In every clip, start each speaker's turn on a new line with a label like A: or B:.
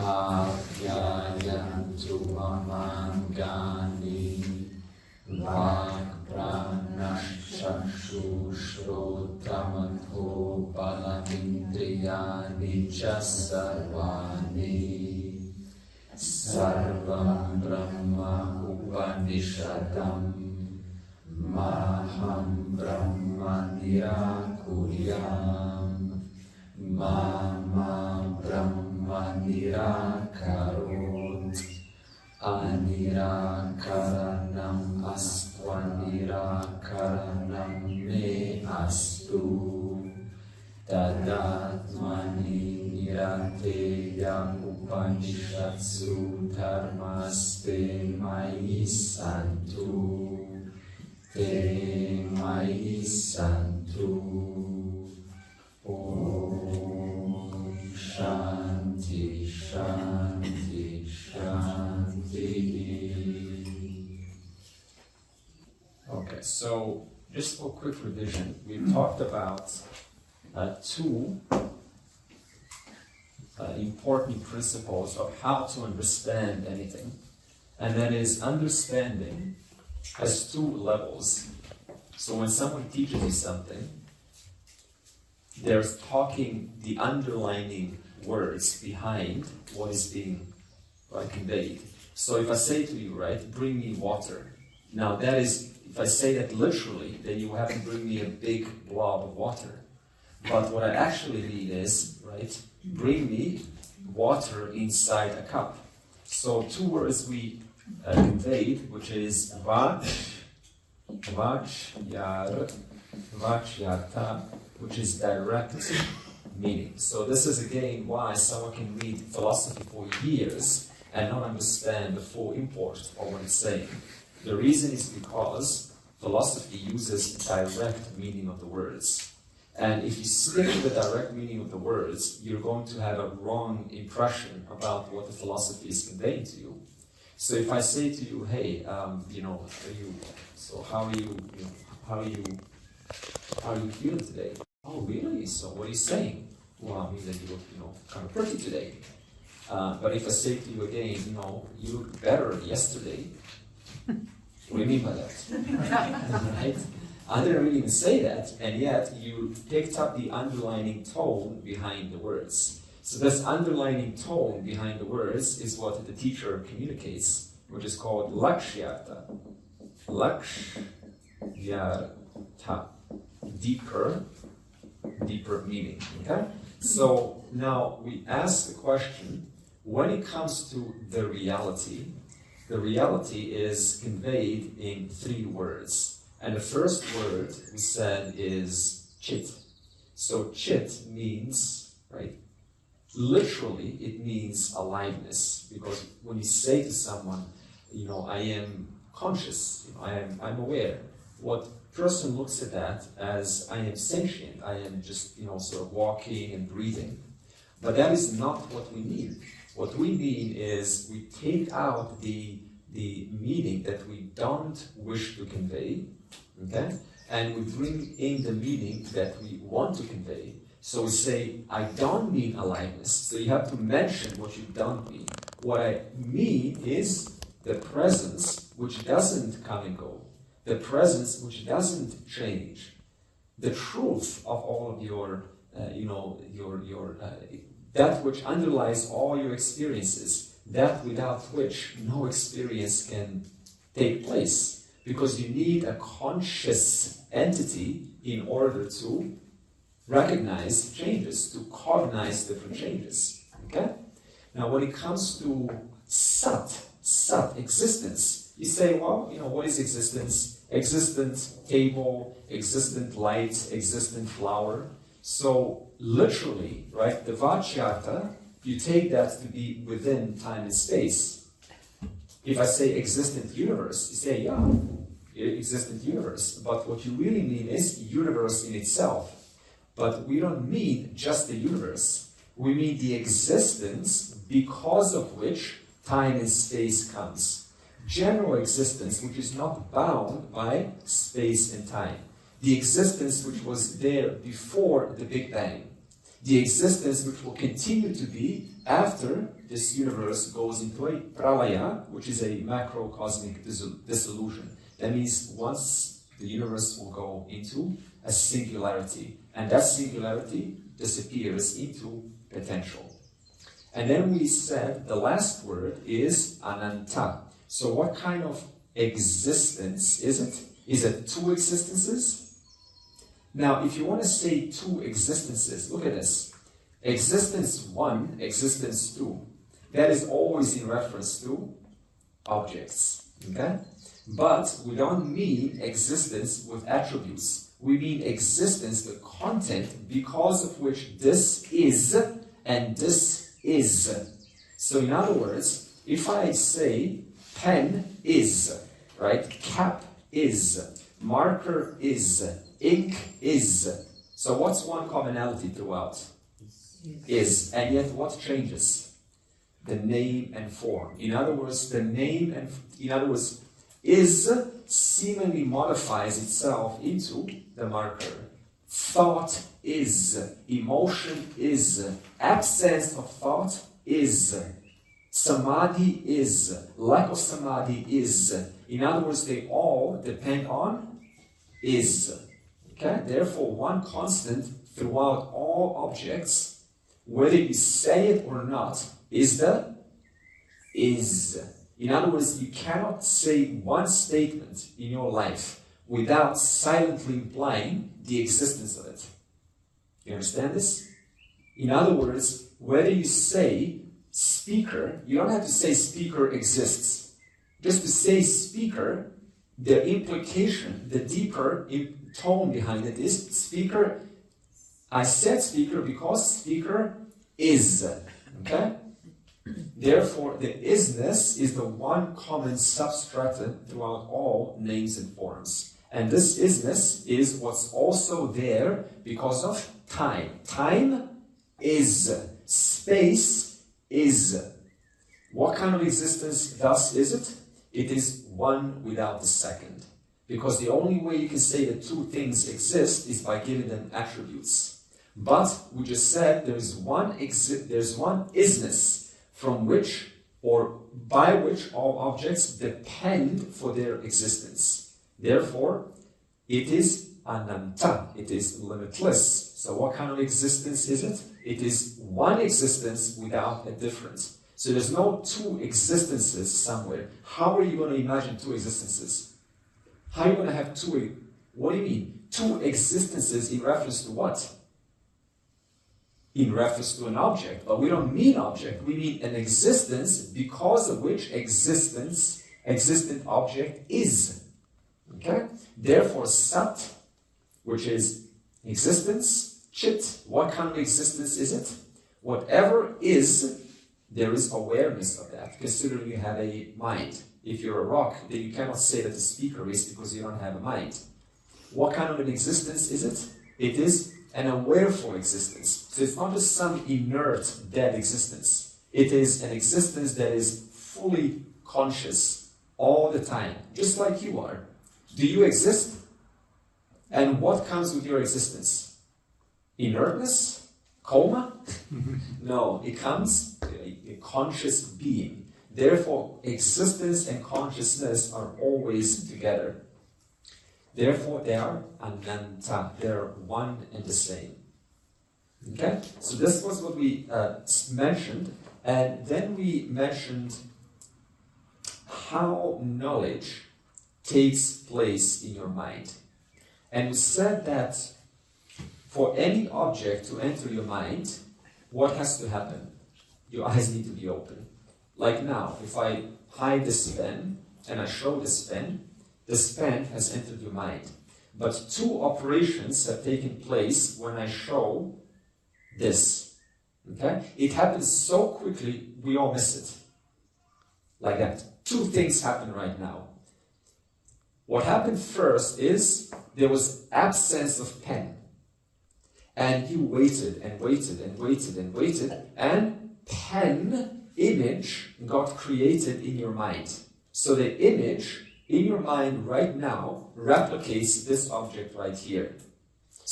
A: Avyayantu mamangani Vak pranashashu shrotamatho balamindriyani cha sarvani Sarvam Brahma Upanishadam Maham Brahma Nirakuryam Mama Brahma Nirakarot Anirakaranam Astvanirakaranam Me Astu Tadatmani Nirateya Upanishatsu Dharmaste Mayi Santu Te Mayi Santu Om Shanti Shanti Shanti. Okay, so just for quick revision, we talked about two important principles of how to understand anything, and that is understanding has two levels. So when someone teaches you something, there's talking the underlining words behind what is being conveyed. So if I say to you, right, bring me water, now that is, if I say that literally, then you have to bring me a big blob of water. But what I actually mean is, right, bring me water inside a cup. So two words we conveyed, which is vachyarta, which is direct meaning. So this is again why someone can read philosophy for years and not understand the full import of what it's saying. The reason is because philosophy uses direct meaning of the words. And if you stick to the direct meaning of the words, you're going to have a wrong impression about what the philosophy is conveying to you. So if I say to you, hey, how are you feeling today? Oh, really? So what are you saying? Well, I mean that you look, kind of pretty today. But if I say to you again, you look better yesterday, what do you mean by that? Right? I didn't really even say that, and yet you picked up the underlining tone behind the words. So this underlining tone behind the words is what the teacher communicates, which is called lakshyarta. Lakshyarta. Deeper meaning. Okay? So now we ask the question, when it comes to the reality is conveyed in three words. And the first word we said is chit. So chit means, right, literally it means aliveness. Because when you say to someone, I am conscious, I'm aware, what person looks at that as I am sentient, I am just, sort of walking and breathing. But that is not what we mean. What we mean is we take out the meaning that we don't wish to convey, okay? And we bring in the meaning that we want to convey. So we say, I don't mean aliveness. So you have to mention what you don't mean. What I mean is the presence which doesn't come and go. The presence which doesn't change. The truth of all of your that which underlies all your experiences, that without which no experience can take place. Because you need a conscious entity in order to recognize changes, to cognize different changes. Okay? Now when it comes to sat, existence, you say, well, what is existence? Existent table, existent light, existent flower. So literally, right, the vachyarta, you take that to be within time and space. If I say existent universe, you say, yeah, existent universe. But what you really mean is universe in itself. But we don't mean just the universe. We mean the existence because of which time and space comes. General existence, which is not bound by space and time. The existence which was there before the Big Bang. The existence which will continue to be after this universe goes into a pralaya, which is a macrocosmic dissolution. That means once the universe will go into a singularity, and that singularity disappears into potential. And then we said the last word is ananta. So what kind of existence is it? Is it two existences? Now, if you want to say two existences, look at this. Existence 1, existence 2. That is always in reference to objects. Okay? But we don't mean existence with attributes. We mean existence, the content, because of which this is and this is. So in other words, if I say pen is, right? Cap is, marker is, ink is. So what's one commonality throughout? Is. And yet what changes? The name and form. In other words, the name and, is seemingly modifies itself into the marker. Thought is. Emotion is. Absence of thought is. Samadhi is. Lack of samadhi is. In other words, they all depend on is. Okay? Therefore, one constant throughout all objects, whether you say it or not, is the is. In other words, you cannot say one statement in your life without silently implying the existence of it. You understand this? In other words, whether you say speaker, you don't have to say speaker exists. Just to say speaker, the implication, the deeper tone behind it is speaker. I said speaker because speaker is. Okay? Therefore, the isness is the one common substratum throughout all names and forms. And this isness is what's also there because of time. Time is. Space is. What kind of existence thus is it? It is one without the second. Because the only way you can say that two things exist is by giving them attributes. But we just said there's one isness from which or by which all objects depend for their existence. Therefore, it is ananta, it is limitless. So what kind of existence is it? It is one existence without a difference. So there's no two existences somewhere. How are you going to imagine two existences? How are you going to have two? What do you mean? Two existences in reference to what? In reference to an object. But we don't mean object. We mean an existence because of which existent object is. Okay? Therefore, sat, which is existence, chit, what kind of existence is it? Whatever is, there is awareness of that, considering you have a mind. If you're a rock, then you cannot say that the speaker is because you don't have a mind. What kind of an existence is it? It is an awareful existence. So it's not just some inert, dead existence. It is an existence that is fully conscious all the time, just like you are. Do you exist? And what comes with your existence? Inertness? Coma? No, it comes a conscious being. Therefore, existence and consciousness are always together. Therefore, they are ananta. They are one and the same. Okay? So this was what we mentioned. And then we mentioned how knowledge takes place in your mind. And we said that for any object to enter your mind, what has to happen? Your eyes need to be open. Like now, if I hide this pen and I show this pen has entered your mind. But two operations have taken place when I show this. Okay? It happens so quickly, we all miss it. Like that. Two things happen right now. What happened first is there was absence of pen. And you waited and waited and waited and waited, and pen image got created in your mind. So the image in your mind right now replicates this object right here.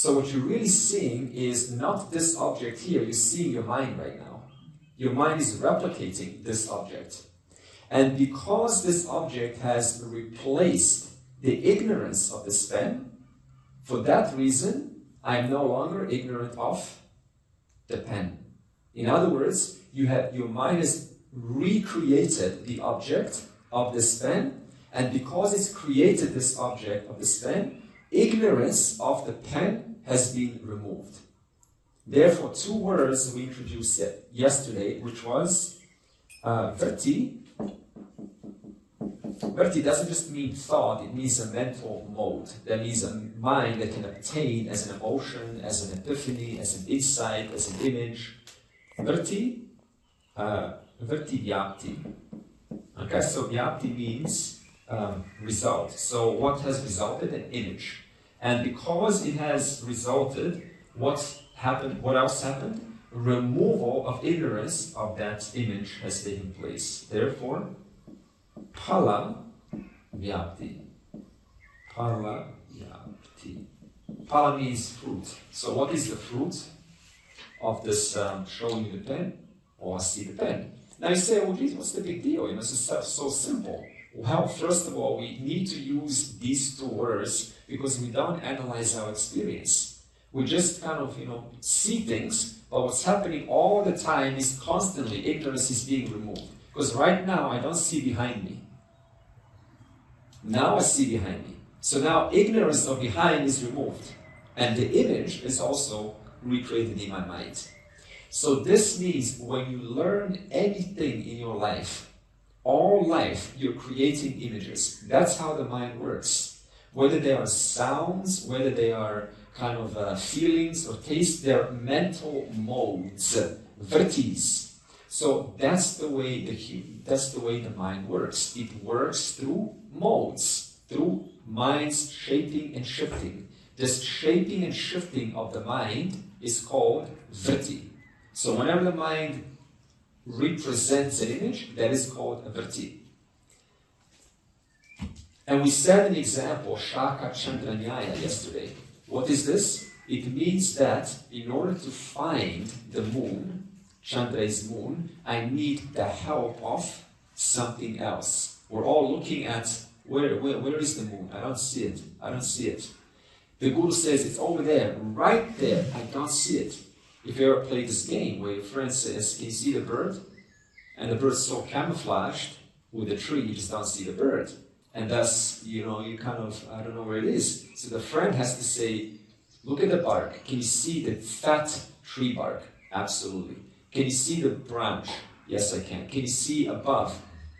A: So what you're really seeing is not this object here, you're seeing your mind right now. Your mind is replicating this object. And because this object has replaced the ignorance of this pen, for that reason, I am no longer ignorant of the pen. In other words, your mind has recreated the object of this pen, and because it's created this object of this pen, ignorance of the pen has been removed. Therefore, two words we introduced yesterday, which was Vrti. Vrti doesn't just mean thought, it means a mental mode. That means a mind that can obtain as an emotion, as an epiphany, as an insight, as an image. Vrti, Vrti Vyapti. Okay, so Vyapti means result. So what has resulted? An image. And because it has resulted, what else happened? Removal of ignorance of that image has taken place. Therefore, Phala Vyapti. Phala Vyapti. Phala means fruit. So what is the fruit of this showing you the pen? Oh, I see the pen. Now you say, well, geez, what's the big deal? You know, it's so simple. Well, first of all, we need to use these two words because we don't analyze our experience. We just kind of, see things, but what's happening all the time is constantly ignorance is being removed. Because right now, I don't see behind me. Now I see behind me. So now ignorance of behind is removed. And the image is also recreated in my mind. So this means when you learn anything in your life, all life, you're creating images. That's how the mind works. Whether they are sounds, whether they are kind of feelings or taste, they're mental modes, Vrttis. So that's the way the mind works. It works through modes, through minds shaping and shifting. This shaping and shifting of the mind is called Vrti. So whenever the mind represents an image, that is called a Vrti. And we said an example, Shaka Chandranyaya, yesterday. What is this? It means that in order to find the moon, Chandra is moon, I need the help of something else. We're all looking at where is the moon? I don't see it. I don't see it. The Guru says it's over there, right there. I don't see it. If you ever play this game where your friend says, can you see the bird? And the bird's so camouflaged with the tree, you just don't see the bird. And thus, you kind of, I don't know where it is. So the friend has to say, look at the bark. Can you see the fat tree bark? Absolutely. Can you see the branch? Yes, I can. Can you see above?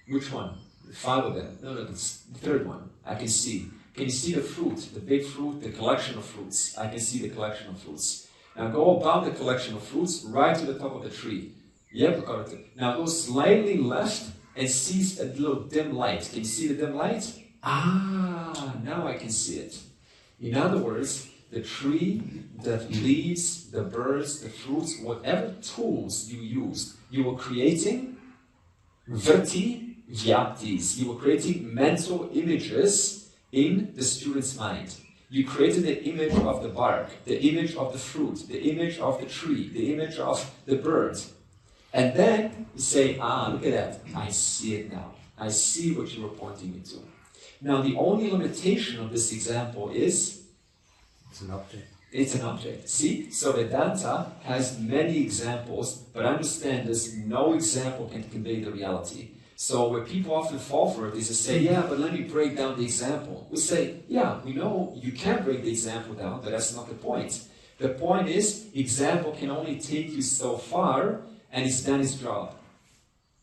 A: Which one? 5 of them. No, it's the third one. I can see. Can you see the fruit? The big fruit, the collection of fruits. I can see the collection of fruits. Now go above the collection of fruits, right to the top of the tree. Yep, now go slightly left and sees a little dim light. Can you see the dim light? Now I can see it. In other words, the tree, the leaves, the birds, the fruits, whatever tools you used, you were creating Vrti Vyaptis. You were creating mental images in the student's mind. You created the image of the bark, the image of the fruit, the image of the tree, the image of the bird. And then you say, look at that. I see it now. I see what you were pointing me to. Now, the only limitation of this example is
B: it's an object.
A: It's an object. See? So Vedanta has many examples, but understand this, no example can convey the reality. So where people often fall for it is to say, yeah, but let me break down the example. We say, yeah, we know you can break the example down, but that's not the point. The point is, example can only take you so far, and it's done its job.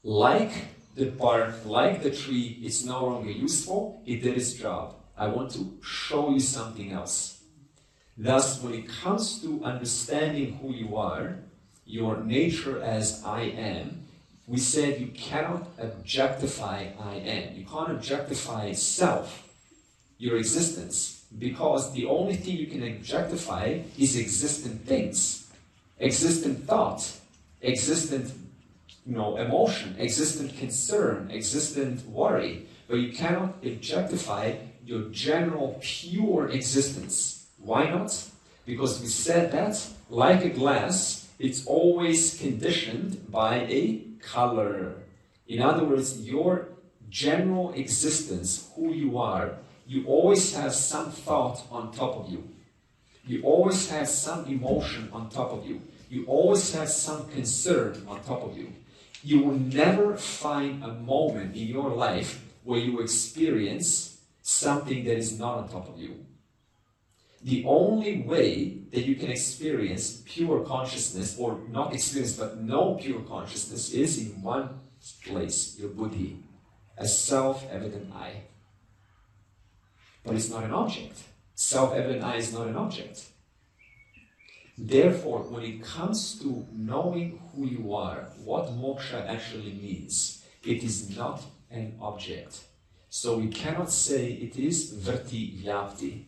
A: Like the bark, like the tree, it's no longer useful, it did its job. I want to show you something else. Thus, when it comes to understanding who you are, your nature as I am, we said you cannot objectify I am. You can't objectify self, your existence, because the only thing you can objectify is existent things, existent thought, existent emotion, existent concern, existent worry. But you cannot objectify your general pure existence. Why not? Because we said that, like a glass, it's always conditioned by a color. In other words, your general existence, who you are, you always have some thought on top of you. You always have some emotion on top of you. You always have some concern on top of you. You will never find a moment in your life where you experience something that is not on top of you. The only way that you can experience pure consciousness, or not experience but know pure consciousness, is in one place, your buddhi, a self-evident I. But it's not an object. Self-evident I is not an object. Therefore, when it comes to knowing who you are, what moksha actually means, it is not an object. So we cannot say it is Vrtti Vyapti.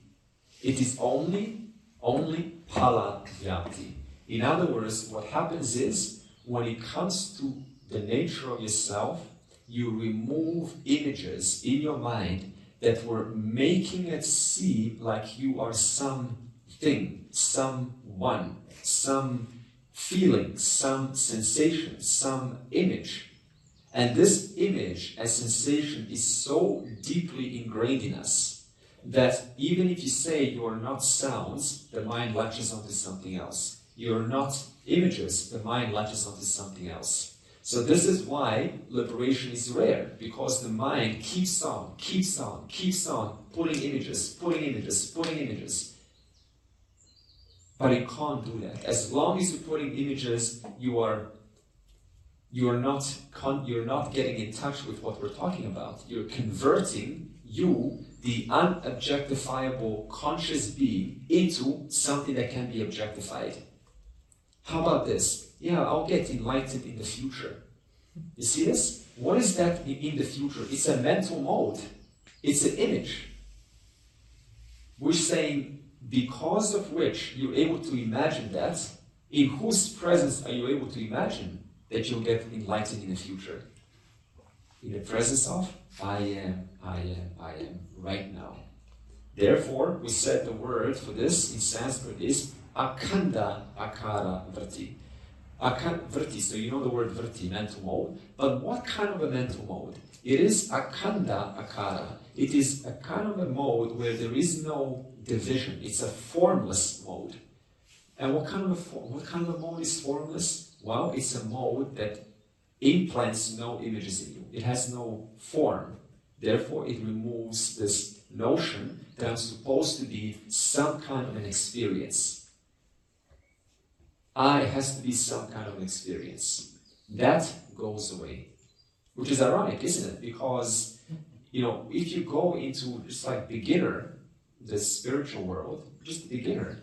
A: It is only Phala Vyapti. In other words, what happens is, when it comes to the nature of yourself, you remove images in your mind that were making it seem like you are something, someone, some feeling, some sensation, some image. And this image and sensation is so deeply ingrained in us that even if you say you are not sounds, the mind latches onto something else. You are not images, the mind latches onto something else. So this is why liberation is rare, because the mind keeps on putting images. But it can't do that. As long as you're putting images, you're not getting in touch with what we're talking about. You're converting you, the unobjectifiable conscious being, into something that can be objectified. How about this? Yeah, I'll get enlightened in the future. You see this? What is that in the future? It's a mental mode. It's an image. We're saying, because of which you're able to imagine that, in whose presence are you able to imagine that you'll get enlightened in the future? In the presence of I am right now. Therefore, we said the word for this in Sanskrit is Akhanda Akara Vrtti. Vrttis, so you know the word Vrtti, mental mode. But what kind of a mental mode? It is Akhanda Akara. It is a kind of a mode where there is no division. It's a formless mode. And what kind of a mode is formless? Well, it's a mode that implants no images in you. It has no form. Therefore, it removes this notion that I'm supposed to be some kind of an experience. I has to be some kind of an experience. That goes away. Which is ironic, isn't it? Because, if you go into just like beginner, the spiritual world, just beginner,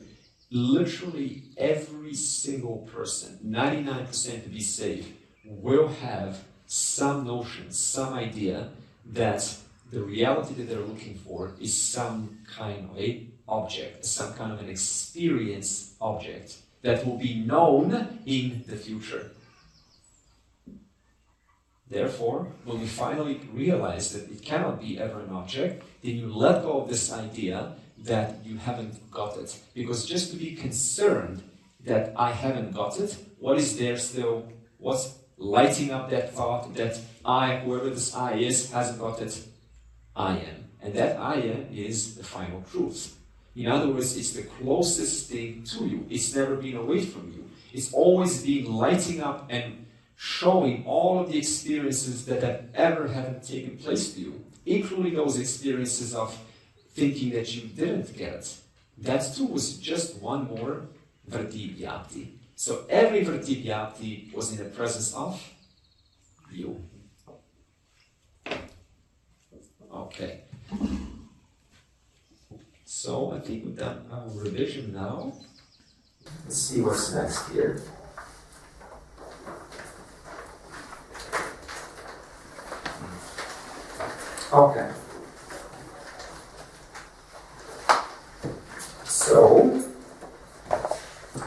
A: literally every single person, 99% to be safe, will have some notion, some idea that the reality that they're looking for is some kind of an object, some kind of an experience object that will be known in the future. Therefore, when we finally realize that it cannot be ever an object, then you let go of this idea that you haven't got it. Because just to be concerned that I haven't got it, what is there still? What's lighting up that thought that I, whoever this I is, hasn't got it? I am. And that I am is the final truth. In other words, it's the closest thing to you. It's never been away from you. It's always been lighting up and showing all of the experiences that have ever haven't taken place to you, including those experiences of thinking that you didn't get it. That too was just one more Vrtti Vyapti. So every Vrtti Vyapti was in the presence of you. Okay. So I think we've done our revision now. Let's see what's next here. Okay.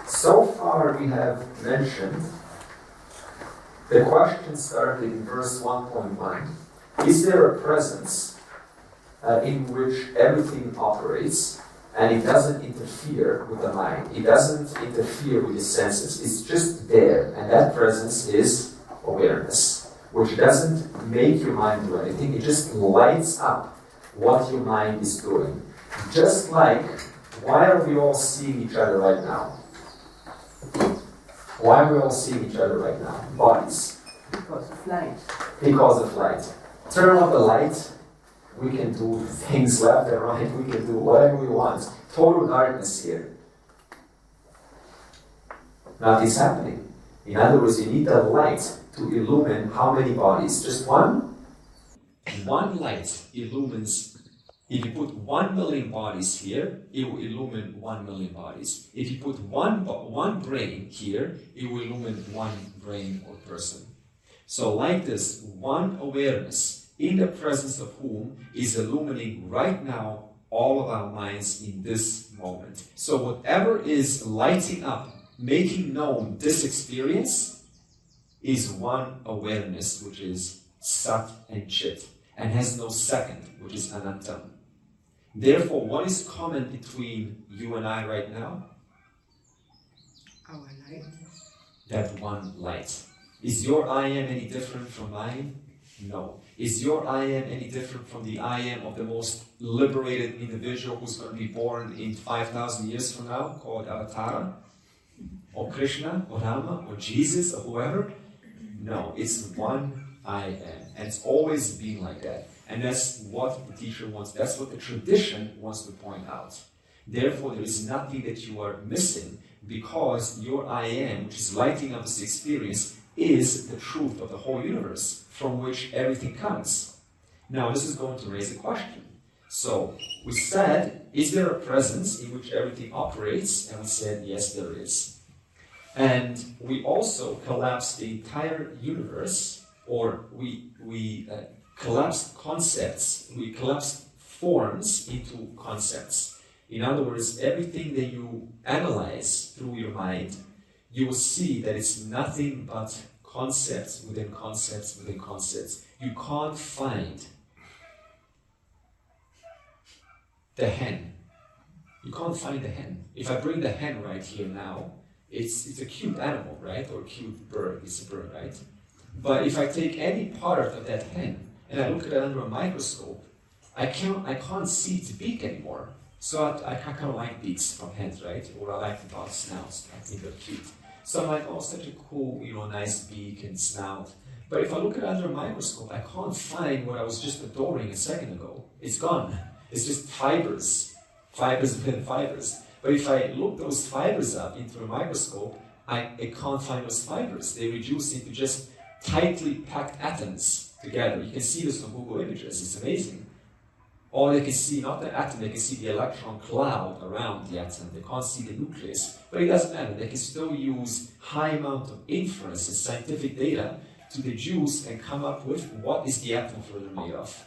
A: So far we have mentioned the question started in verse 1.1. Is there a presence in which everything operates? and it doesn't interfere with the mind. It doesn't interfere with the senses. It's just there, and that presence is awareness, which doesn't make your mind do anything. It just lights up what your mind is doing. Just like, why are we all seeing each other right now? Why are we all seeing each other right now? Bodies.
B: Because of light.
A: Because of light. Turn off the light, we can do things left and right, we can do whatever we want. Total darkness here. Nothing's happening. In other words, you need the light to illumine how many bodies? Just one? One light illumines. If you put 1 million bodies here, it will illumine 1 million bodies. If you put one brain here, it will illumine one brain or person. So like this, one awareness in the presence of whom is illumining right now all of our minds in this moment. So whatever is lighting up, making known this experience is one awareness, which is Sat and Chit, and has no second, which is Anantam. Therefore, what is common between you and I right now?
B: Our light.
A: That one light. Is your I am any different from mine? No. Is your I am any different from the I am of the most liberated individual who's going to be born in 5,000 years from now, called Avatar? Or Krishna, or Rama, or Jesus, or whoever? No, it's one I am. And it's always been like that. And that's what the teacher wants, that's what the tradition wants to point out. Therefore, there is nothing that you are missing, because your I am, which is lighting up this experience, is the truth of the whole universe, from which everything comes. Now, this is going to raise a question. So, we said, is there a presence in which everything operates? And we said, yes, there is. And we also collapsed the entire universe, or we collapsed concepts, we collapsed forms into concepts. In other words, everything that you analyze through your mind, you will see that it's nothing but concepts within concepts within concepts. You can't find the hen. You can't find the hen. If I bring the hen right here now, it's a cute animal, right? Or a cute bird. It's a bird, right? But if I take any part of that hen and I look at it under a microscope, I can't see its beak anymore. So I kind of like beaks from hens, right? Or I like the dog snouts. I think they're cute. So I'm like, oh, such a cool, nice beak and snout. But if I look at it under a microscope, I can't find what I was just adoring a second ago. It's gone. It's just fibers. Fibers within fibers. But if I look those fibers up into a microscope, I can't find those fibers. They reduce into just tightly packed atoms together. You can see this on Google Images. It's amazing. Or they can see not the atom, they can see the electron cloud around the atom. They can't see the nucleus. But it doesn't matter. They can still use high amount of inference and scientific data to deduce and come up with what is the atom further made of.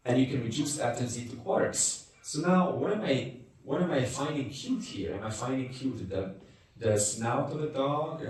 A: And you can reduce atoms into quarks. So now, what am I finding cute here? Am I finding cute the snout of the dog,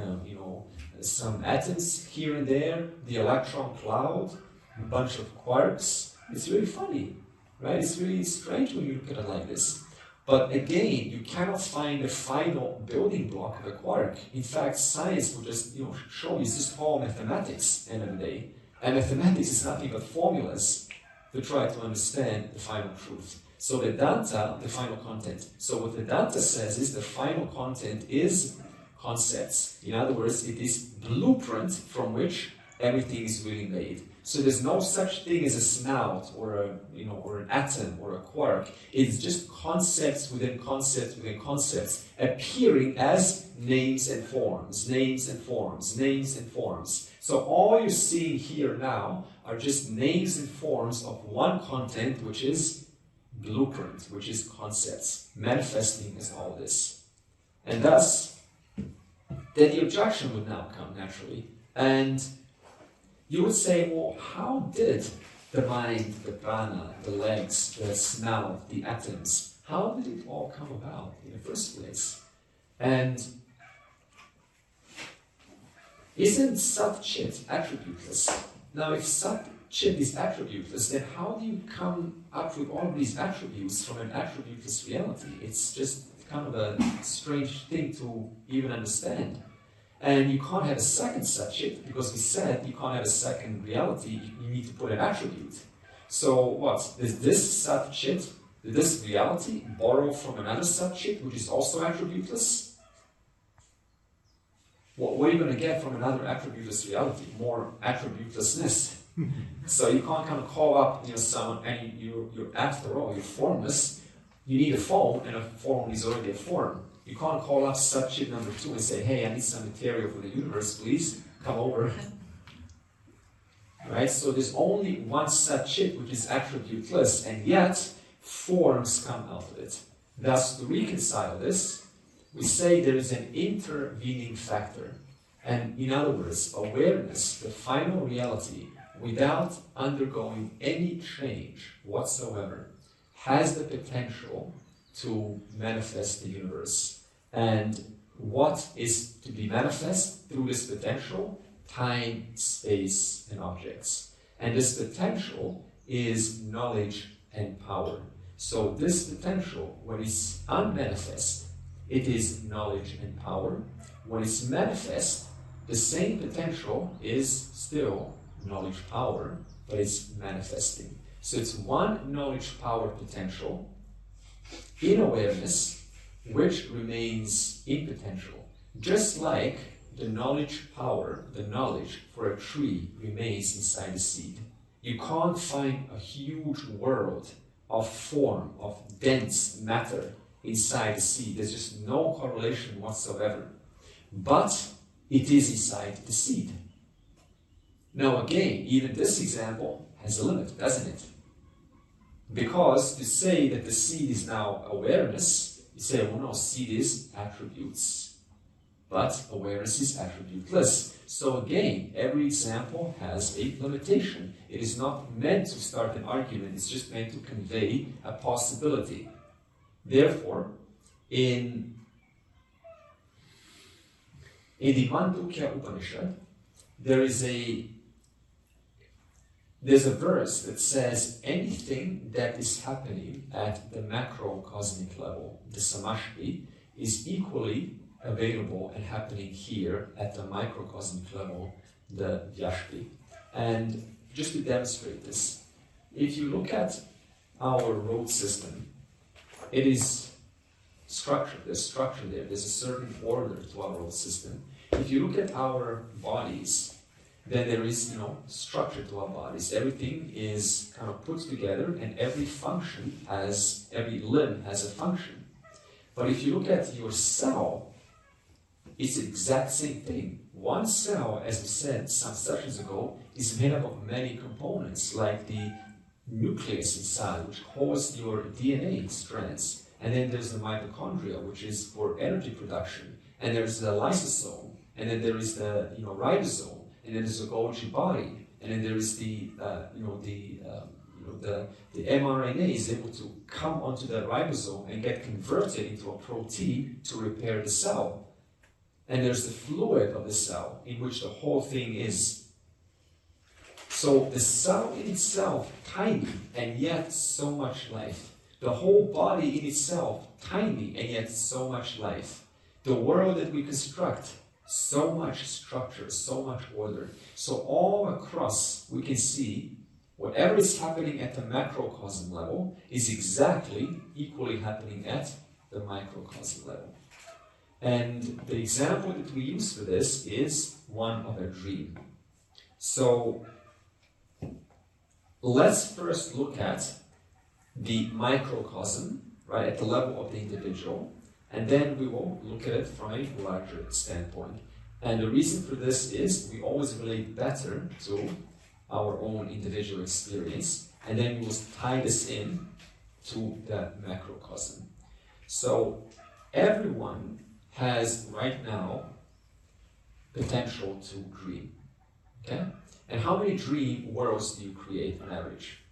A: some atoms here and there, the electron cloud, a bunch of quarks? It's really funny, right? It's really strange when you look at it like this. But again, you cannot find the final building block of a quark. In fact, science will just show you it's just all mathematics at the end of the day. And mathematics is nothing but formulas to try to understand the final truth. So Vedanta, the final content. So what Vedanta says is the final content is concepts. In other words, it is blueprint from which everything is really made. So there's no such thing as a snout or an atom or a quark. It's just concepts within concepts within concepts, appearing as names and forms, names and forms, names and forms. So all you're seeing here now are just names and forms of one content, which is blueprint, which is concepts, manifesting as all this. And thus, then the objection would now come naturally. And you would say, well, how did the mind, the prana, the legs, the snout, the atoms, how did it all come about in the first place? And isn't Sat Chit attributeless? Now, if Sat chip is attributeless, then how do you come up with all these attributes from an attributeless reality? It's just kind of a strange thing to even understand. And you can't have a second subchip because we said you can't have a second reality, you need to put an attribute. So what? Does this subchip, this reality, borrow from another subchip which is also attributeless? What are you going to get from another attributeless reality? More attributelessness. So you can't kind of call up someone and you're after all, you're formless. You need a form, and a form is already a form. You can't call up subchip number 2 and say, hey, I need some material for the universe, please come over. Right? So there's only one subchip which is attributeless, and yet forms come out of it. Thus, to reconcile this, we say there is an intervening factor. And in other words, awareness, the final reality, without undergoing any change whatsoever, has the potential to manifest the universe. And what is to be manifest through this potential? Time, space, and objects. And this potential is knowledge and power. So this potential, when it's unmanifest, it is knowledge and power. When it's manifest, the same potential is still knowledge power, but it's manifesting. So it's one knowledge power potential in awareness, which remains in potential. Just like the knowledge power, the knowledge for a tree remains inside the seed. You can't find a huge world of form, of dense matter inside the seed. There's just no correlation whatsoever. But it is inside the seed. Now again, even this example has a limit, doesn't it? Because to say that the seed is now awareness, you say, well no, seed is attributes. But awareness is attributeless. So again, every example has a limitation. It is not meant to start an argument, it's just meant to convey a possibility. Therefore, in the Kena Upanishad, there's a verse that says anything that is happening at the macrocosmic level, the samashti, is equally available and happening here at the microcosmic level, the vyashti. And just to demonstrate this, if you look at our road system, it is structured, there's structure there, there's a certain order to our road system. If you look at our bodies, then there is, structure to our bodies. Everything is kind of put together and every limb has a function. But if you look at your cell, it's the exact same thing. One cell, as we said some sessions ago, is made up of many components, like the nucleus inside, which holds your DNA strands. And then there's the mitochondria, which is for energy production. And there's the lysosome. And then there is the ribosome. And then there's the Golgi body. And then there is the mRNA is able to come onto the ribosome and get converted into a protein to repair the cell. And there's the fluid of the cell in which the whole thing is. So the cell in itself, tiny, and yet so much life. The whole body in itself, tiny, and yet so much life. The world that we construct, so much structure, so much order. So all across, we can see whatever is happening at the macrocosm level is exactly equally happening at the microcosm level. And the example that we use for this is one of a dream. So let's first look at the microcosm, right, at the level of the individual, and then we will look at it from a larger standpoint. And the reason for this is we always relate better to our own individual experience, and then we will tie this in to the macrocosm. So everyone has right now potential to dream. Okay? And how many dream worlds do you create on average?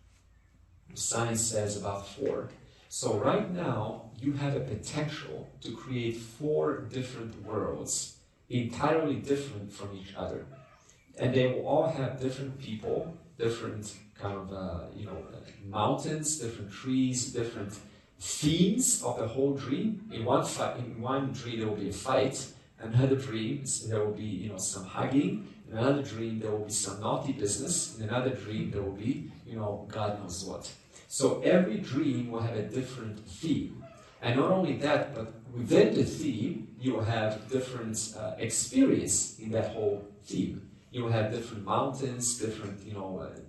A: Science says about 4. So right now you have a potential to create 4 different worlds, entirely different from each other. And they will all have different people different kind of, mountains, different trees, different themes of the whole dream. In one dream there will be a fight, another dream there will be, some hugging, in another dream there will be some naughty business, in another dream there will be, God knows what. So every dream will have a different theme. And not only that, but within the theme, you will have different experience in that whole theme. You will have different mountains, different,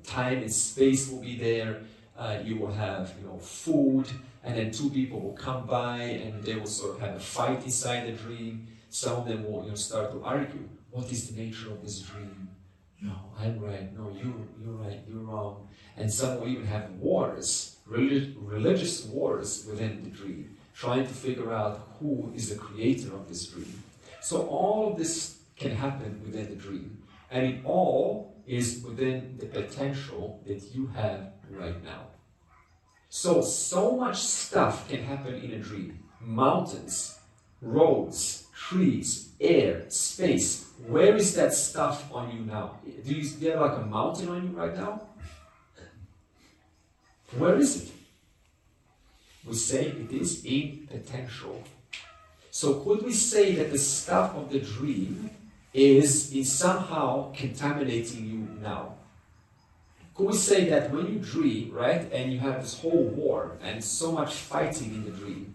A: time and space will be there. You will have, food, and then two people will come by and they will sort of have a fight inside the dream. Some of them will, start to argue. What is the nature of this dream? No, I'm right. No, you're right. You're wrong. And some will even have wars, religious wars within the dream, trying to figure out who is the creator of this dream. So all of this can happen within the dream. And it all is within the potential that you have right now. So much stuff can happen in a dream. Mountains, roads, trees, air, space. Where is that stuff on you now? Do you have like a mountain on you right now? Where is it? We say it is in potential. So could we say that the stuff of the dream is somehow contaminating you now? Could we say that when you dream, right, and you have this whole war and so much fighting in the dream,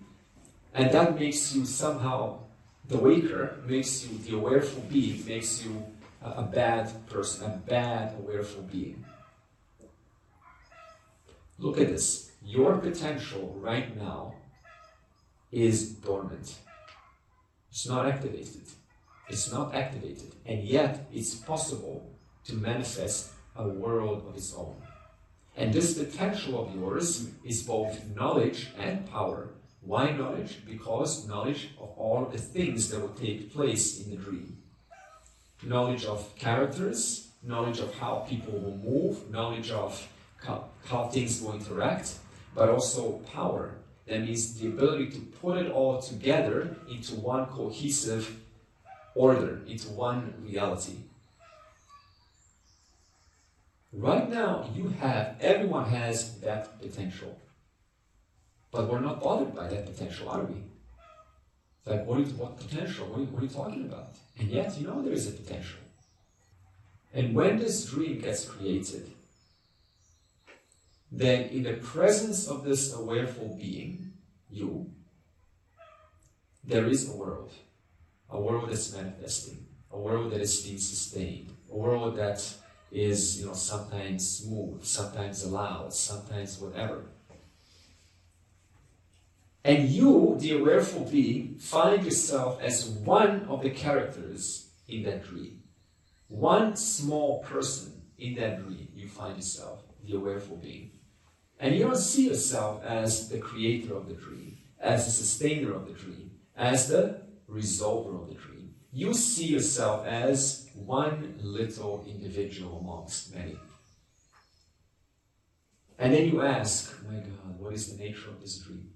A: and that makes you somehow the waker, makes you the awareful being, makes you a bad person, a bad awareful being? Look at this. Your potential right now is dormant. It's not activated. It's not activated. And yet, it's possible to manifest a world of its own. And this potential of yours is both knowledge and power. Why knowledge? Because knowledge of all of the things that will take place in the dream. Knowledge of characters, knowledge of how people will move, knowledge of how things will interact, but also power. That means the ability to put it all together into one cohesive order, into one reality. Right now, everyone has that potential. But we're not bothered by that potential, are we? Like, what potential? What are you talking about? And yet, there is a potential. And when this dream gets created, then in the presence of this awareful being, you, there is a world that's manifesting, a world that is being sustained, a world that is, sometimes smooth, sometimes loud, sometimes whatever. And you, the awareful being, find yourself as one of the characters in that dream. One small person in that dream, you find yourself, the awareful being. And you don't see yourself as the creator of the dream, as the sustainer of the dream, as the resolver of the dream. You see yourself as one little individual amongst many. And then you ask, my God, what is the nature of this dream?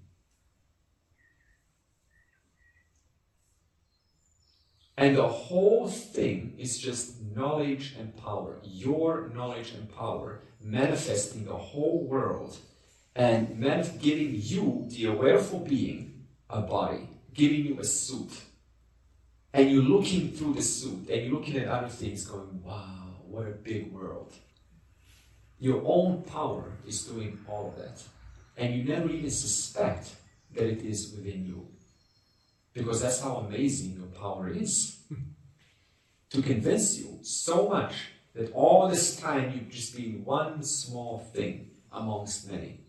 A: And the whole thing is just knowledge and power. Your knowledge and power manifesting the whole world and giving you, the awareful being, a body, giving you a suit. And you're looking through the suit and you're looking at other things going, wow, what a big world. Your own power is doing all of that. And you never even suspect that it is within you. Because that's how amazing your power is. To convince you so much that all this time you've just been one small thing amongst many.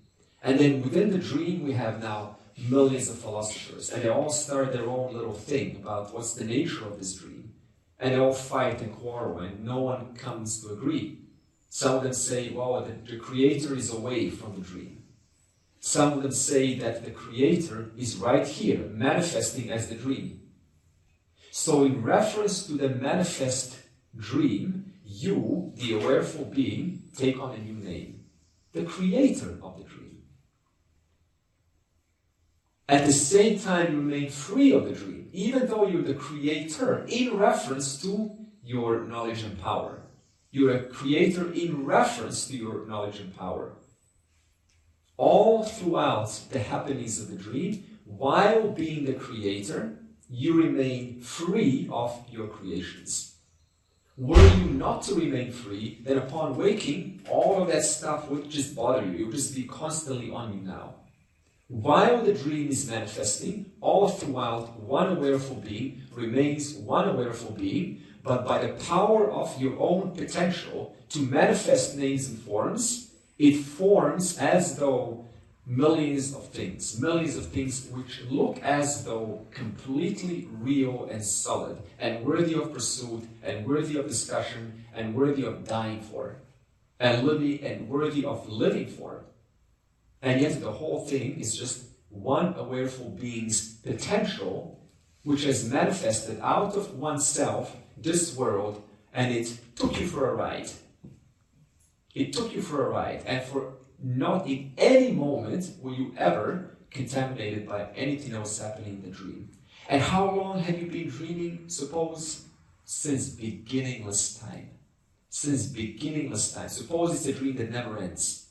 A: And then within the dream we have now millions of philosophers, and they all start their own little thing about what's the nature of this dream. And they all fight and quarrel, and no one comes to agree. Some of them say, well, the creator is away from the dream. Some of them say that the creator is right here, manifesting as the dream. So in reference to the manifest dream, you, the awareful being, take on a new name. The creator of the dream. At the same time, you remain free of the dream, even though you're the creator, in reference to your knowledge and power. You're a creator in reference to your knowledge and power. All throughout the happenings of the dream, while being the creator, you remain free of your creations. Were you not to remain free, then upon waking, all of that stuff would just bother you. It would just be constantly on you now. While the dream is manifesting, all throughout, one awareful being remains one awareful being, but by the power of your own potential to manifest names and forms, it forms as though millions of things which look as though completely real and solid and worthy of pursuit and worthy of discussion and worthy of dying for and worthy of living for. And yet the whole thing is just one awareful being's potential which has manifested out of oneself this world, and it took you for a ride. It took you for a ride, and for not in any moment were you ever contaminated by anything else happening in the dream. And how long have you been dreaming? Suppose since beginningless time. Since beginningless time. Suppose it's a dream that never ends.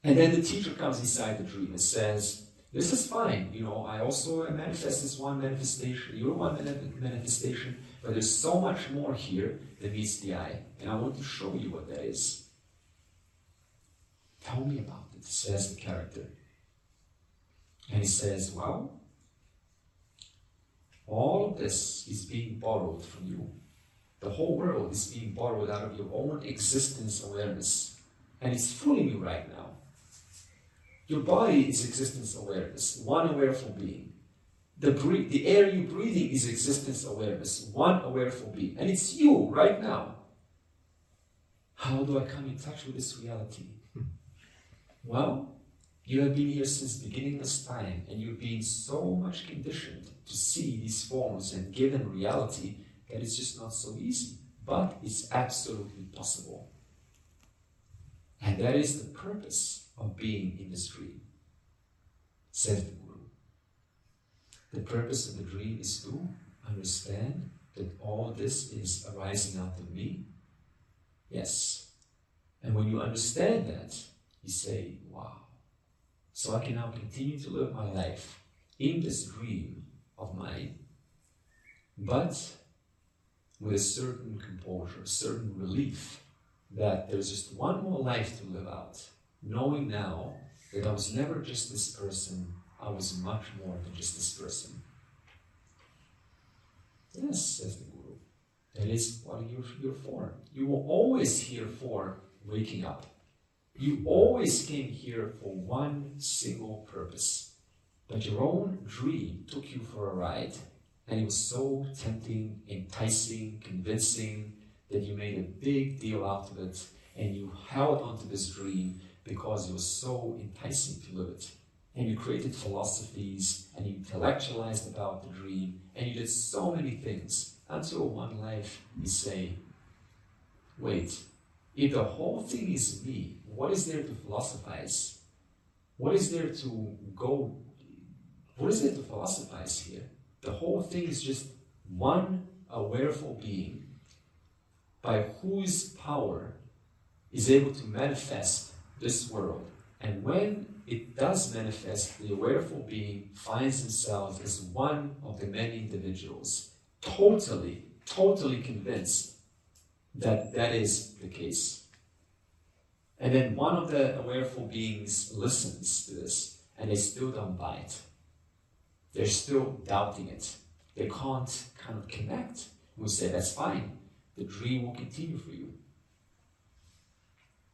A: And then the teacher comes inside the dream and says, this is fine, I also manifest this one manifestation, you're one manifestation, but there's so much more here that meets the eye, and I want to show you what that is. Tell me about it, says the character. And he says, well, all of this is being borrowed from you. The whole world is being borrowed out of your own existence awareness, and it's fooling you right now. Your body is existence awareness, one awareful being. The air you're breathing is existence awareness, one awareful being. And it's you right now. How do I come in touch with this reality? Well, you have been here since beginningless time, and you've been so much conditioned to see these forms and give them reality that it's just not so easy. But it's absolutely possible. And that is the purpose of being in this dream, says the Guru. The purpose of the dream is to understand that all this is arising out of me. Yes. And when you understand that, you say, wow, so I can now continue to live my life in this dream of mine, but with a certain composure, a certain relief that there's just one more life to live out. Knowing now that I was never just this person, I was much more than just this person. Yes, says the Guru. That is what you're here for. You were always here for waking up. You always came here for one single purpose. But your own dream took you for a ride. And it was so tempting, enticing, convincing that you made a big deal out of it. And you held onto this dream because it was so enticing to live it. And you created philosophies, and you intellectualized about the dream, and you did so many things, until one life you say, wait, if the whole thing is me, what is there to philosophize? What is there to philosophize here? The whole thing is just one awareful being by whose power is able to manifest this world. And when it does manifest, the awareful being finds himself as one of the many individuals, totally convinced that that is the case. And then one of the awareful beings listens to this, and they still don't buy it. They're still doubting it. They can't kind of connect. We say, that's fine. The dream will continue for you.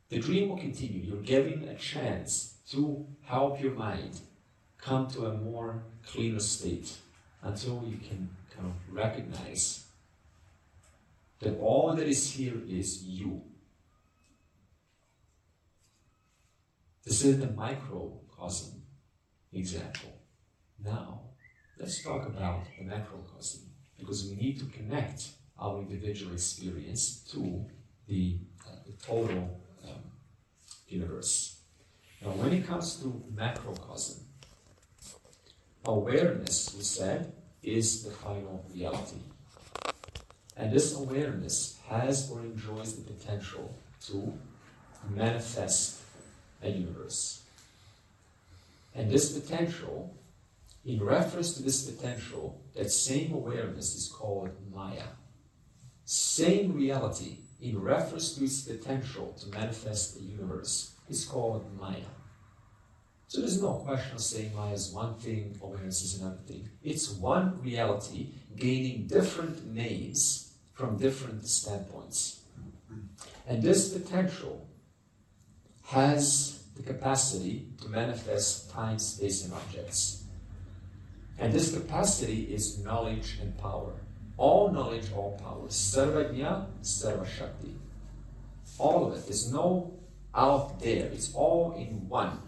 A: The dream will continue. You're given a chance to help your mind come to a more cleaner state until you can kind of recognize that all that is here is you. This is the microcosm example. Now, let's talk about the macrocosm, because we need to connect our individual experience to the total universe. Now, when it comes to macrocosm, awareness, we said, is the final reality. And this awareness has or enjoys the potential to manifest a universe. And this potential, in reference to this potential, that same awareness is called Maya. Same reality, in reference to its potential to manifest the universe, is called Maya. So there's no question of saying Maya is one thing, awareness is another thing. It's one reality gaining different names from different standpoints. And this potential has the capacity to manifest time, space, and objects. And this capacity is knowledge and power. All knowledge, all power. Sarvajna, Sarva Shakti. All of it. There's no out there. It's all in one.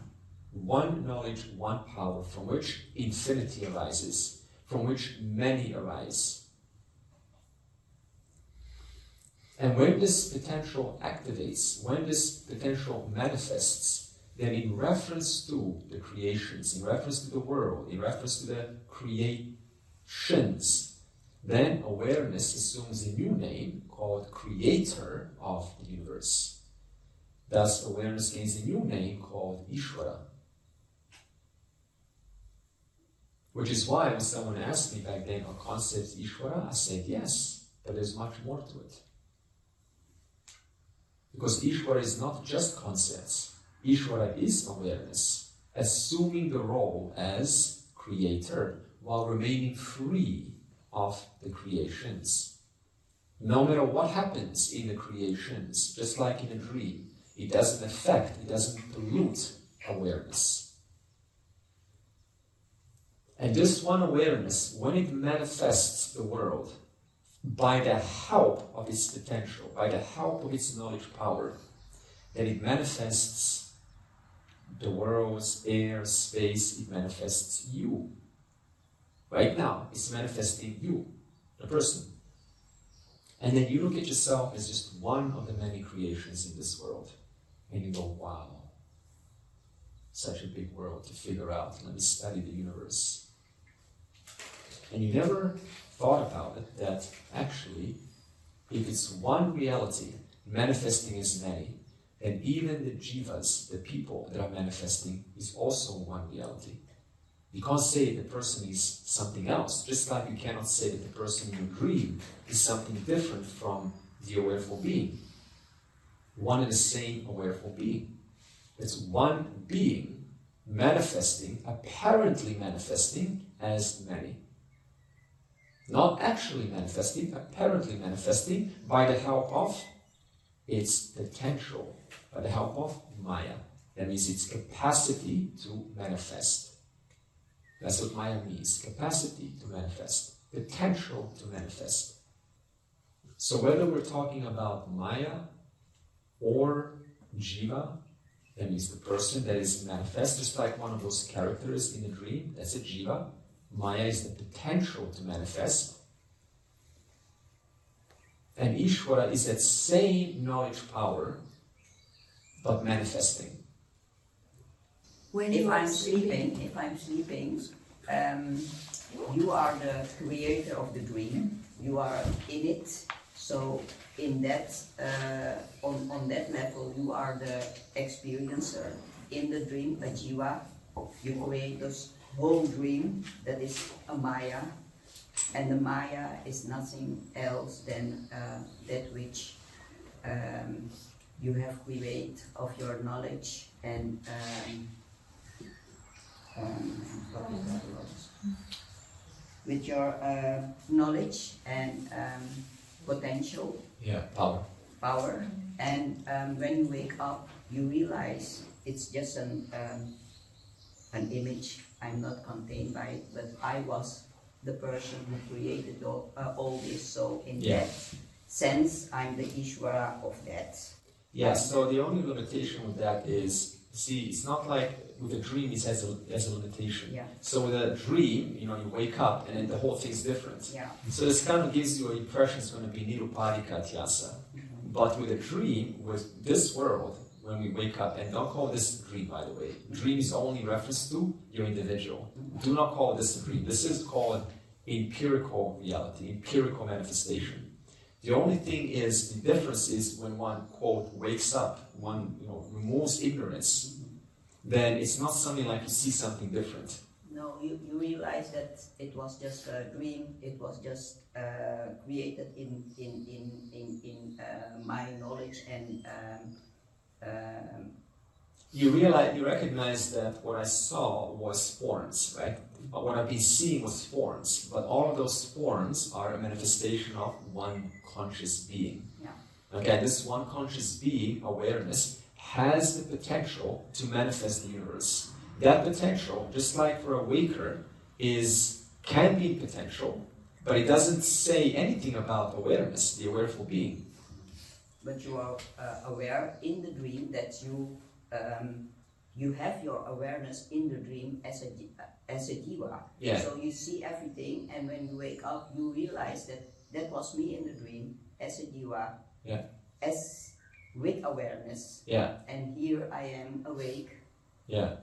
A: One knowledge, one power, from which infinity arises, from which many arise. And when this potential activates, when this potential manifests, then in reference to the creations, in reference to the world, in reference to the creations, then awareness assumes a new name called creator of the universe. Thus, awareness gains a new name called Ishvara. Which is why when someone asked me back then, are concepts Ishvara? I said yes, but there's much more to it. Because Ishvara is not just concepts. Ishvara is awareness, assuming the role as creator while remaining free of the creations. No matter what happens in the creations, just like in a dream, it doesn't affect, it doesn't pollute awareness. And this one awareness, when it manifests the world, by the help of its potential, by the help of its knowledge power, then it manifests the world's air, space, it manifests you. Right now, it's manifesting you, the person. And then you look at yourself as just one of the many creations in this world. And you go, wow, such a big world to figure out. Let me study the universe. And you never thought about it, that actually, if it's one reality manifesting as many, then even the jivas, the people that are manifesting, is also one reality. You can't say the person is something else, just like you cannot say that the person in your dream is something different from the awareful being. One and the same awareful being. It's one being manifesting, apparently manifesting as many. Not actually manifesting, apparently manifesting by the help of its potential, by the help of Maya. That means its capacity to manifest. That's what Maya means, capacity to manifest, potential to manifest. So whether we're talking about Maya or Jiva, that means the person that is manifest, just like one of those characters in the dream, that's a Jiva. Maya is the potential to manifest. And Ishvara is that same knowledge power, but manifesting.
C: If I'm sleeping, you are the creator of the dream. You are in it. So in that, on that level, you are the experiencer in the dream, a jiva. You create this whole dream that is a Maya, and the Maya is nothing else than that which you have created of your knowledge and what is that word? With your knowledge and potential.
A: Yeah, power.
C: Power, and when you wake up, you realize it's just an image. I'm not contained by it, but I was the person who created all this. So in that sense, I'm the Ishvara of that.
A: Yeah, so the only limitation with that is, see, it's not like with a dream it has a limitation.
C: Yeah.
A: So with a dream, you wake up and then the whole thing's different.
C: Yeah.
A: So this kind of gives you an impression it's going to be nirupadika tyasa. But with a dream, with this world, when we wake up, and don't call this a dream, by the way. Dream is only reference to your individual. Do not call this a dream. This is called empirical reality, empirical manifestation. The only thing is, the difference is when one, quote, wakes up, one, removes ignorance, then it's not something like you see something different.
C: No, you realize that it was just a dream, it was just created in my knowledge and
A: You recognize that what I saw was forms, right? But what I've been seeing was forms, but all of those forms are a manifestation of one conscious being.
C: Yeah.
A: Okay, this one conscious being, awareness, has the potential to manifest the universe. That potential, just like for a waker, can be potential, but it doesn't say anything about awareness, the awareful being.
C: But you are aware in the dream that you have your awareness in the dream as a jiva.
A: Yeah.
C: So you see everything, and when you wake up, you realize that was me in the dream as a jiva.
A: Yeah.
C: As with awareness.
A: Yeah.
C: And here I am awake.
A: Yeah.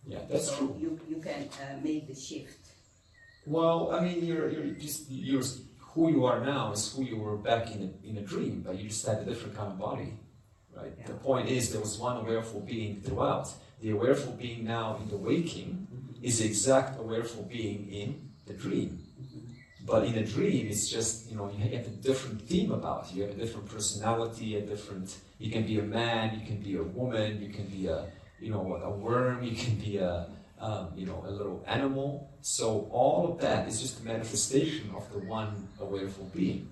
A: Yeah, that's
C: so
A: true.
C: You can make the shift.
A: Well, I mean, you're who you are now is who you were back in a dream, but you just had a different kind of body, right?
C: Yeah.
A: The point is there was one awareful being throughout. The awareful being now in the waking is the exact awareful being in the dream. But in a dream, it's just, you have a different theme about you. You have a different personality, you can be a man, you can be a woman, you can be a worm, you can be a little animal. So all of that is just a manifestation of the one awareful being.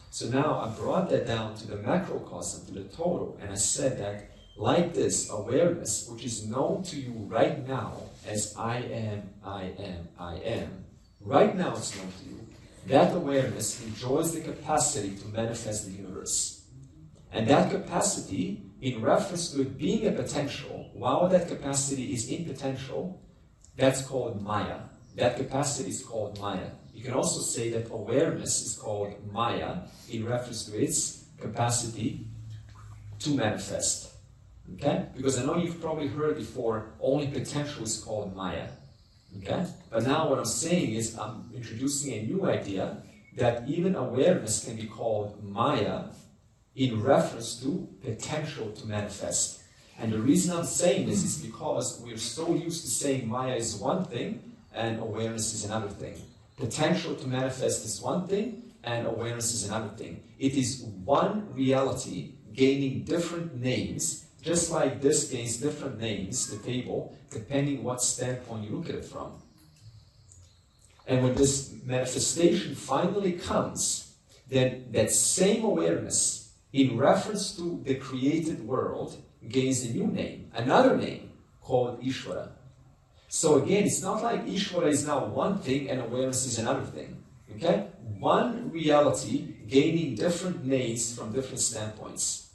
A: So now I brought that down to the macrocosm, to the total, and I said that like this awareness, which is known to you right now as I am, right now it's known to you, that awareness enjoys the capacity to manifest the universe. And that capacity, in reference to it being a potential, while that capacity is in potential, that's called Maya. That capacity is called Maya. You can also say that awareness is called Maya in reference to its capacity to manifest. Okay? Because I know you've probably heard before, only potential is called Maya. Okay? But now what I'm saying is I'm introducing a new idea that even awareness can be called Maya in reference to potential to manifest. And the reason I'm saying this is because we're so used to saying Maya is one thing and awareness is another thing. Potential to manifest is one thing and awareness is another thing. It is one reality gaining different names, just like this gains different names, the table, depending what standpoint you look at it from. And when this manifestation finally comes, then that same awareness in reference to the created world gains a new name, another name called Ishvara. So again, it's not like Ishvara is now one thing and awareness is another thing. Okay? One reality gaining different names from different standpoints.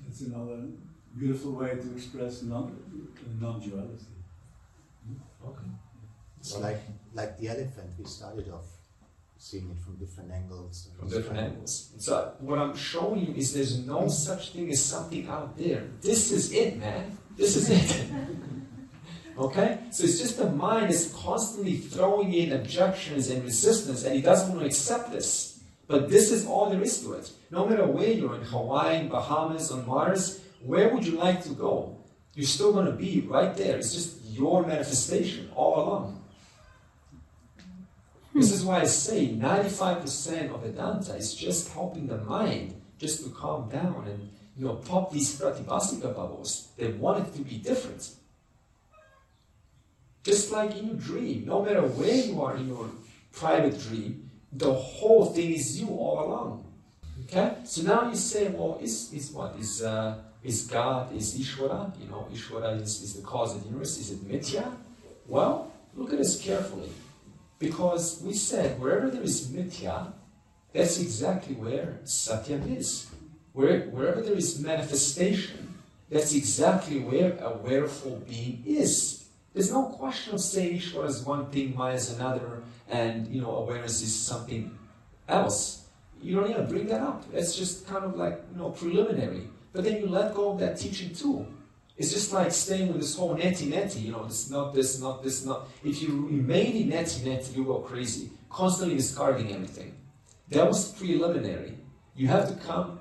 D: It's another beautiful way to express non-duality.
A: Okay.
E: It's like the elephant, we started off seeing it from different angles.
A: From different angles. So what I'm showing you is there's no such thing as something out there. This is it, man. This is it. Okay? So it's just the mind is constantly throwing in objections and resistance, and it doesn't want to accept this. But this is all there is to it. No matter where you're in Hawaii, in Bahamas, on Mars, where would you like to go? You're still going to be right there. It's just your manifestation all along. This is why I say 95% of Vedanta is just helping the mind just to calm down and pop these Vrttis bubbles. They want it to be different. Just like in your dream, no matter where you are in your private dream, the whole thing is you all along. Okay? So now you say, well, is God, is Ishvara? Ishvara is the cause of the universe. Is it mithya? Well, look at this carefully. Because we said, wherever there is mithya, that's exactly where satyam is. Wherever there is manifestation, that's exactly where a awareful being is. There's no question of saying Ishvara is one thing, Maya is another, and awareness is something else. You don't even bring that up. It's just kind of like preliminary. But then you let go of that teaching too. It's just like staying with this whole neti, this, not this, not this, not. If you remain in neti, you go crazy, constantly discarding everything. That was preliminary. you have to come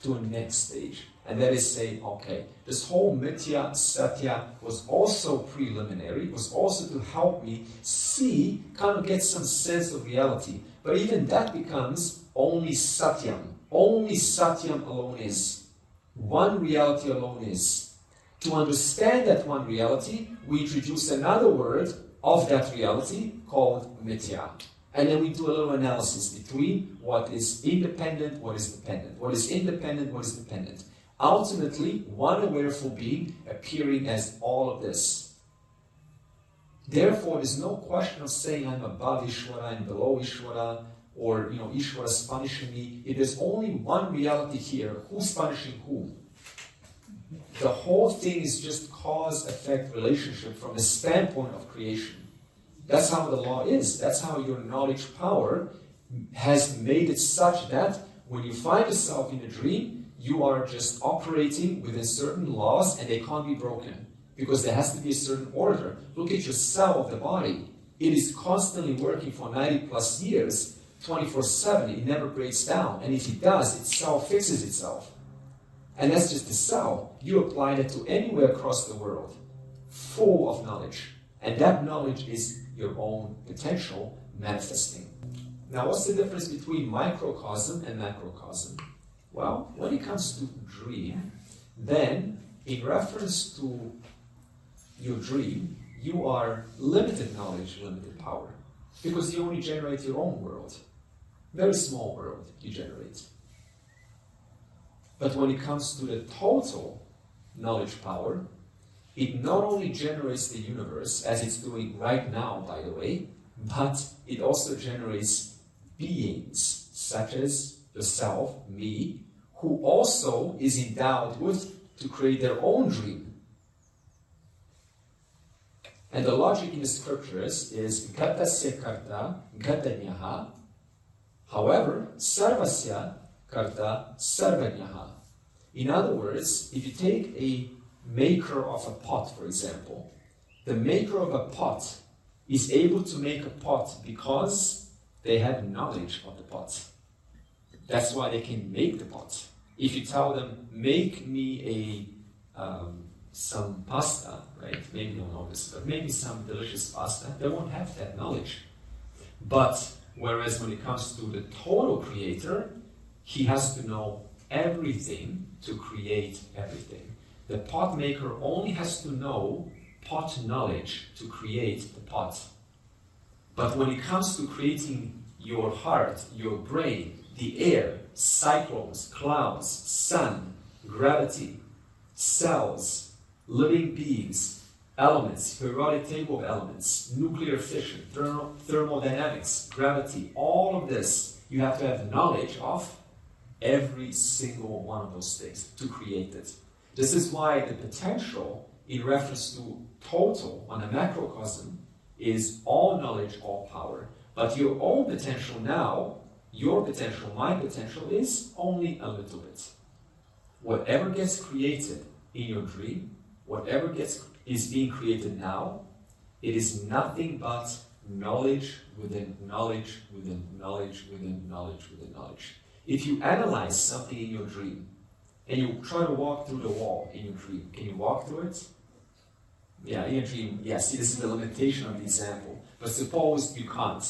A: to a next stage. And that is saying, okay, this whole mithya, satya was also preliminary, was also to help me see, kind of get some sense of reality. But even that becomes only satyam. Only satyam alone is. One reality alone is. To understand that one reality, we introduce another word of that reality called mithya. And then we do a little analysis between what is independent, what is dependent. What is independent, what is dependent. Ultimately, one awareful being appearing as all of this. Therefore, there's no question of saying I'm above Ishvara and below Ishvara, or Ishvara is punishing me. It is only one reality here. Who's punishing whom? The whole thing is just cause-effect relationship from the standpoint of creation. That's how the law is. That's how your knowledge power has made it such that when you find yourself in a dream, you are just operating within certain laws and they can't be broken because there has to be a certain order. Look at your cell of the body. It is constantly working for 90 plus years, 24/7. It never breaks down. And if it does, its cell fixes itself. And that's just the cell. You apply that to anywhere across the world, full of knowledge. And that knowledge is your own potential manifesting. Now, what's the difference between microcosm and macrocosm? Well, when it comes to dream, then in reference to your dream, you are limited knowledge, limited power. Because you only generate your own world. Very small world you generate. But when it comes to the total knowledge power, it not only generates the universe, as it's doing right now, by the way, but it also generates beings, such as the self, me, who also is endowed with to create their own dream. And the logic in the scriptures is gatasya karta gatanyaha. However, sarvasya karta sarvanyaha. In other words, if you take a maker of a pot, for example, the maker of a pot is able to make a pot because they have knowledge of the pot. That's why they can make the pot. If you tell them, make me some pasta, right? Maybe you don't know this, but maybe some delicious pasta, they won't have that knowledge. But whereas when it comes to the total creator, he has to know everything to create everything. The pot maker only has to know pot knowledge to create the pot. But when it comes to creating your heart, your brain, the air, cyclones, clouds, sun, gravity, cells, living beings, elements, periodic table of elements, nuclear fission, thermodynamics, gravity, all of this, you have to have knowledge of every single one of those things to create it. This is why the potential in reference to total on a macrocosm is all knowledge, all power. But your own potential now, your potential, my potential, is only a little bit. Whatever gets created in your dream, whatever is being created now, it is nothing but knowledge within knowledge, within knowledge, within knowledge, within knowledge. If you analyze something in your dream, and you try to walk through the wall in your dream, can you walk through it? Yeah, in your dream, yes, this is the limitation of the example. But suppose you can't,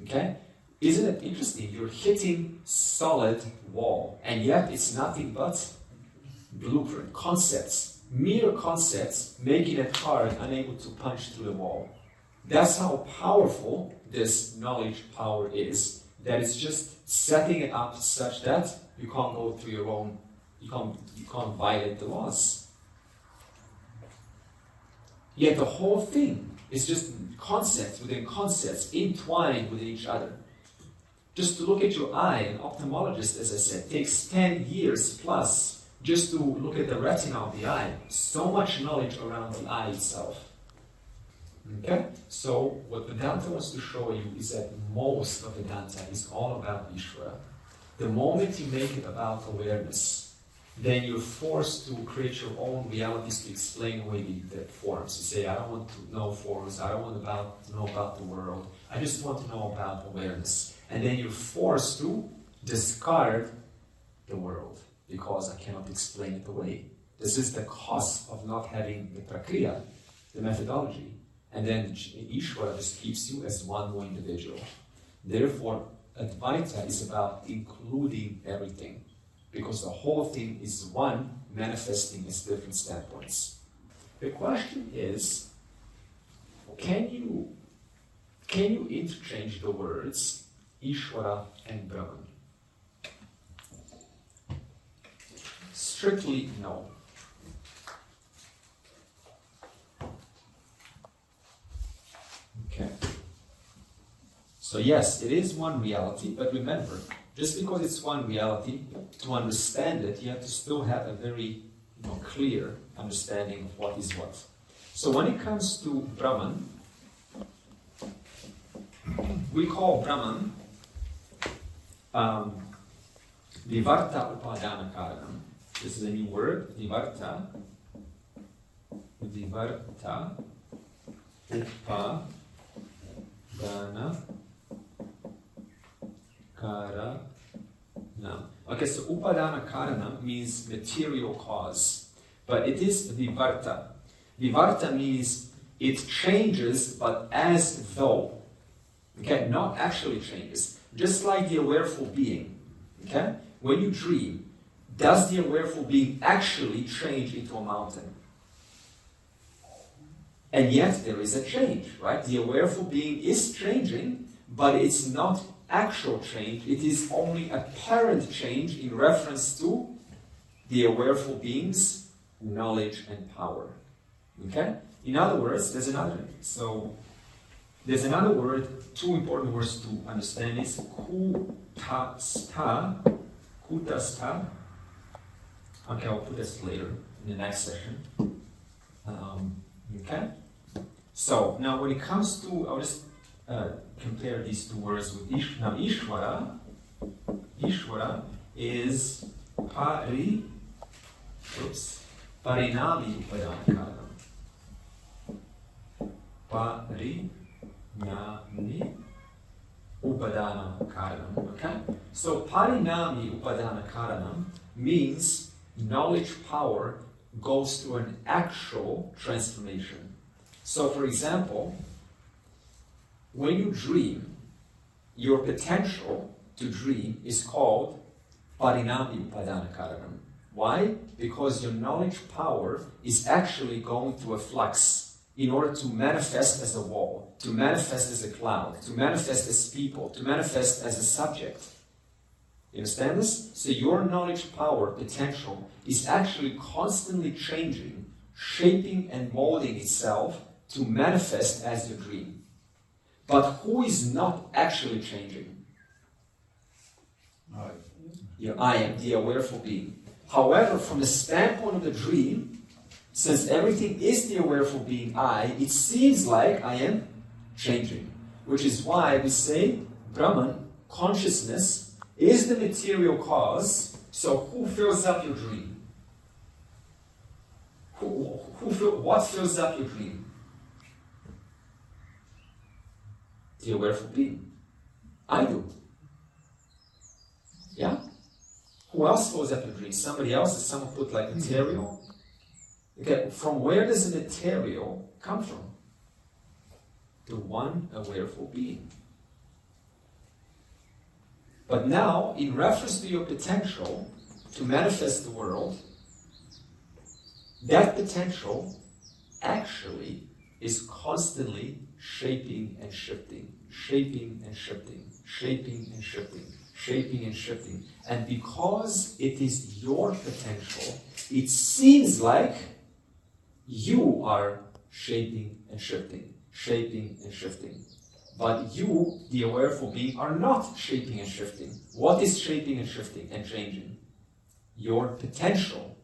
A: okay? Isn't it interesting? You're hitting solid wall, and yet it's nothing but blueprint, concepts, mere concepts, making it hard, unable to punch through the wall. That's how powerful this knowledge power is, that it's just setting it up such that you can't go through your own, you can't violate the laws. Yet the whole thing is just concepts within concepts, entwined within each other. Just to look at your eye, an ophthalmologist, as I said, takes 10 years plus just to look at the retina of the eye. So much knowledge around the eye itself. Okay? So what Vedanta wants to show you is that most of Vedanta is all about Ishvara. The moment you make it about awareness, then you're forced to create your own realities to explain away the forms. You say, I don't want to know forms, I don't want to know about the world, I just want to know about awareness. And then you're forced to discard the world because I cannot explain it away. This is the cost of not having the prakriya, the methodology. And then Ishvara just keeps you as one more individual. Therefore, Advaita is about including everything, because the whole thing is one manifesting its different standpoints. The question is, can you interchange the words Ishvara and Brahman? Strictly no. Okay. So yes, it is one reality, but remember, just because it's one reality, to understand it, you have to still have a very clear understanding of what is what. So when it comes to Brahman, we call Brahman Vivarta Upadana Karanam. This is a new word, Vivarta Upadana Karanam. Okay, so Upadana Karanam means material cause, but it is Vivarta. Vivarta means it changes, but as though. Okay, not actually changes. Just like the awareful being. Okay, when you dream, does the awareful being actually change into a mountain? And yet there is a change, right? The awareful being is changing, but it's not actual change. It is only apparent change in reference to the awareful being's knowledge and power. Okay? In other words, there's another word, two important words to understand is kutasta. Okay, I'll put this later in the next session. Okay? So, now when it comes to, I'll just compare these two words with Now, Ishvara is parinami upadana karanam. Parinami upadana karanam. Okay? So, parinami upadana karanam means knowledge power goes through an actual transformation. So, for example, when you dream, your potential to dream is called parinami upadana karanam. Why? Because your knowledge power is actually going through a flux in order to manifest as a wall, to manifest as a cloud, to manifest as people, to manifest as a subject. You understand this? So your knowledge power potential is actually constantly changing, shaping and molding itself to manifest as your dream. But who is not actually changing? I am, the awareful being. However, from the standpoint of the dream, since everything is the awareful being I, it seems like I am changing. Which is why we say Brahman, consciousness, is the material cause. So who fills up your dream? What fills up your dream? The awareful being. I do. Yeah? Who else fills up your dream? Somebody else? Does someone put like material? Okay, from where does the material come from? The one awareful being. But now, in reference to your potential to manifest the world, that potential actually is constantly shaping and shifting, shaping and shifting, shaping and shifting, shaping and shifting. And because it is your potential, it seems like you are shaping and shifting, shaping and shifting. But you, the awareful being, are not shaping and shifting. What is shaping and shifting and changing? Your potential.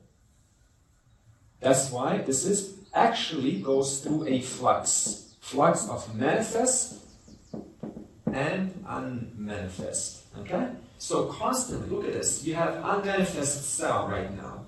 A: That's why this is actually goes through a flux. Flux of manifest and unmanifest. Okay? So constantly, look at this. You have unmanifest cell right now.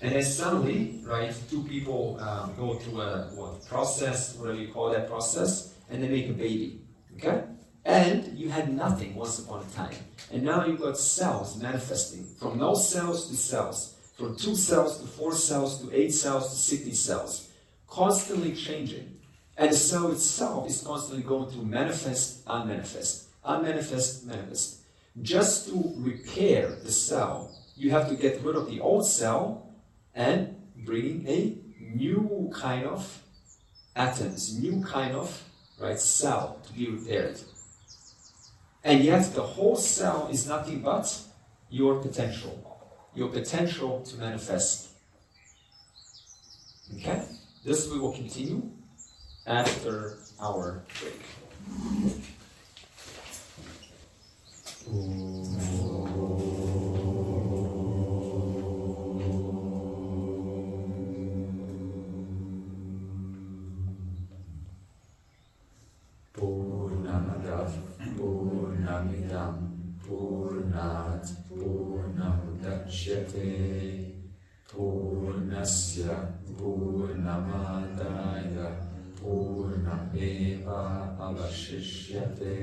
A: And then suddenly, right, two people go through a process, whatever you call that process, and they make a baby. Okay? And you had nothing once upon a time. And now you've got cells manifesting from no cells to cells, from 2 cells to 4 cells to 8 cells to 60 cells, constantly changing. And the cell itself is constantly going to manifest, unmanifest, unmanifest, manifest. Just to repair the cell, you have to get rid of the old cell and bring a new kind of atoms, new kind of cell to be repaired. And yet the whole cell is nothing but your potential to manifest. Okay? This we will continue after our break.
F: Purnamidam Purnat Purnamudachyate Purnasya Purnamadaya Purnameva Avashishyate.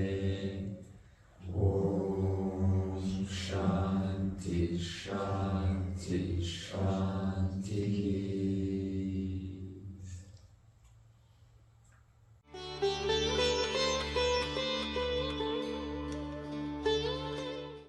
F: Om Shanti Shanti Shanti.